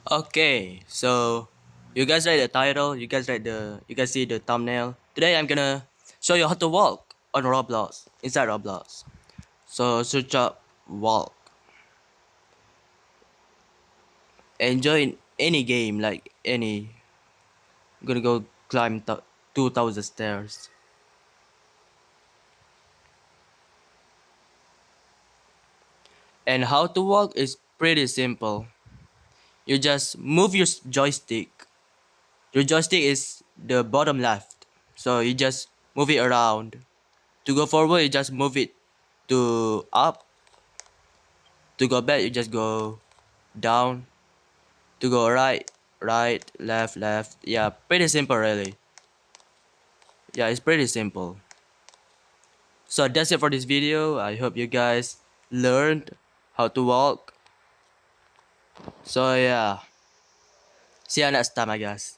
Okay, so you guys read the title, you guys see the thumbnail. Today I'm gonna show you how to walk on Roblox, inside Roblox. So search up walk. Enjoy any game, like any. I'm gonna go climb 2,000 stairs. And how to walk is pretty simple. You just move your joystick. Your joystick is the bottom left. So you just move it around. To go forward, you just move it to up. To go back, you just go down. To go right, right, left, left. Yeah, pretty simple really. Yeah, it's pretty simple. So that's it for this video. I hope you guys learned how to walk. So yeah, see you next time I guess.